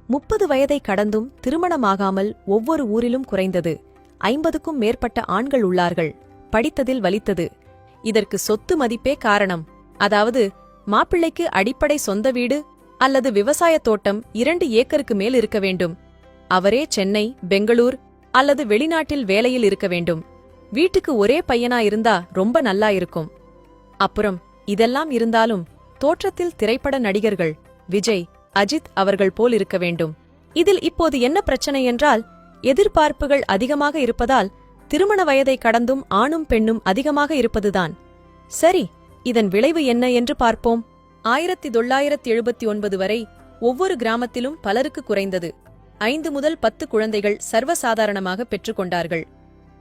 30 வயதை கடந்தும் திருமணமாகாமல் ஒவ்வொரு ஊரிலும் குறைந்தது 50க்கும் மேற்பட்ட ஆண்கள் உள்ளார்கள். படித்ததில் வலித்தது. இதற்கு சொத்து மதிப்பே காரணம். அதாவது மாப்பிள்ளைக்கு அடிப்படை சொந்த வீடு அல்லது விவசாயத் தோட்டம் 2 ஏக்கருக்கு மேல் இருக்க வேண்டும். அவரே சென்னை, பெங்களூர் அல்லது வெளிநாட்டில் வேலையில் இருக்க வேண்டும். வீட்டுக்கு ஒரே பையனா இருந்தா ரொம்ப நல்லா இருக்கும். அப்புறம் இதெல்லாம் இருந்தாலும் தோற்றத்தில் திரைப்பட நடிகர்கள் விஜய், அஜித் அவர்கள் போல் இருக்க வேண்டும். இதில் இப்போது என்ன பிரச்சனை என்றால், எதிர்பார்ப்புகள் அதிகமாக இருப்பதால் திருமண வயதை கடந்தும் ஆணும் பெண்ணும் அதிகமாக இருப்பதுதான். சரி, இதன் விளைவு என்ன என்று பார்ப்போம். 1979 வரை ஒவ்வொரு கிராமத்திலும் பலருக்கு குறைந்தது 5 முதல் 10 குழந்தைகள் சர்வசாதாரணமாக பெற்றுக்கொண்டார்கள்.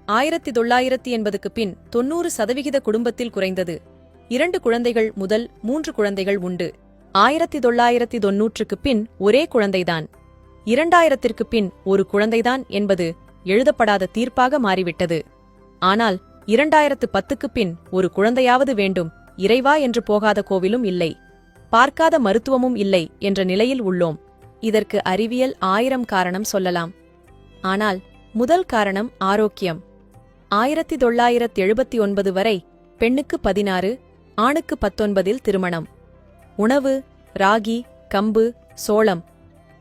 1980க்கு பின் 90% குடும்பத்தில் குறைந்தது 2 குழந்தைகள் முதல் 3 குழந்தைகள் உண்டு. 1990க்கு பின் ஒரே குழந்தைதான். 2000ற்கு பின் ஒரு குழந்தைதான் என்பது எழுதப்படாத தீர்ப்பாக மாறிவிட்டது. ஆனால் 2010க்கு பின் ஒரு குழந்தையாவது வேண்டும், இறைவா என்று போகாத கோவிலும் இல்லை, பார்க்காத மருத்துவமும் இல்லை என்ற நிலையில் உள்ளோம். இதற்கு அறிவியல் 1000 காரணம் சொல்லலாம். ஆனால் முதல் காரணம் ஆரோக்கியம். 1979 வரை பெண்ணுக்கு 16, ஆணுக்கு 19 திருமணம். உணவு ராகி, கம்பு, சோளம்.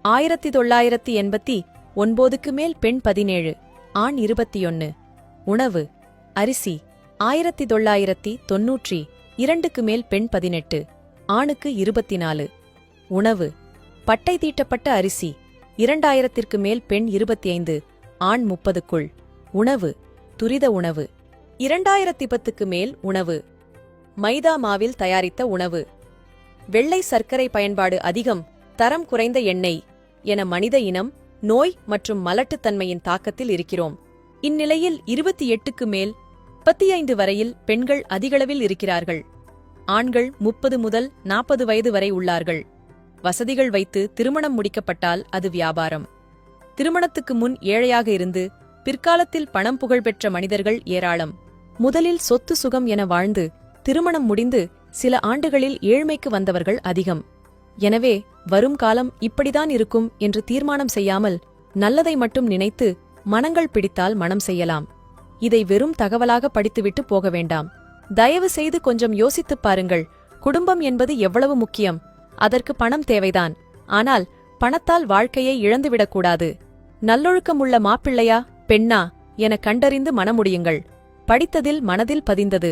1989க்கு மேல் பெண் 17, ஆண் 21. உணவு அரிசி 1992க்கு மேல் பெண் 18, ஆணுக்கு 24. உணவு பட்டை தீட்டப்பட்ட அரிசி 2000ற்கு மேல் பெண் 25, ஆண் 30க்குள். உணவு துரித உணவு 2010க்கு மேல் உணவு மைதா மாவில் தயாரித்த உணவு, வெள்ளை சர்க்கரை பயன்பாடு அதிகம், தரம் குறைந்த எண்ணெய் என மனித இனம் நோய் மற்றும் மலட்டுத்தன்மையின் தாக்கத்தில் இருக்கிறோம். இந்நிலையில் 28க்கு மேல் 35 வரையில் பெண்கள் அதிகளவில் இருக்கிறார்கள். ஆண்கள் 30 முதல் 40 வயது வரை உள்ளார்கள். வசதிகள் வைத்து திருமணம் முடிக்கப்பட்டால் அது வியாபாரம். திருமணத்துக்கு முன் ஏழையாக இருந்து பிற்காலத்தில் பணம் புகழ்பெற்ற மனிதர்கள் ஏராளம். முதலில் சொத்து சுகம் என வாழ்ந்து திருமணம் முடிந்து சில ஆண்டுகளில் ஏழ்மைக்கு வந்தவர்கள் அதிகம். எனவே வரும் காலம் இப்படிதான் இருக்கும் என்று தீர்மானம் செய்யாமல் நல்லதை மட்டும் நினைத்து மனங்கள் பிடித்தால் மனம் செய்யலாம். இதை வெறும் தகவலாக படித்துவிட்டு போக வேண்டாம். தயவு செய்து கொஞ்சம் யோசித்துப் பாருங்கள். குடும்பம் என்பது எவ்வளவு முக்கியம். அதற்கு பணம் தேவைதான். ஆனால் பணத்தால் வாழ்க்கையை இழந்துவிடக்கூடாது. நல்லொழுக்கமுள்ள மாப்பிள்ளையா பெண்ணா என கண்டறிந்து மணமுடியுங்கள். படித்ததில் மனதில் பதிந்தது.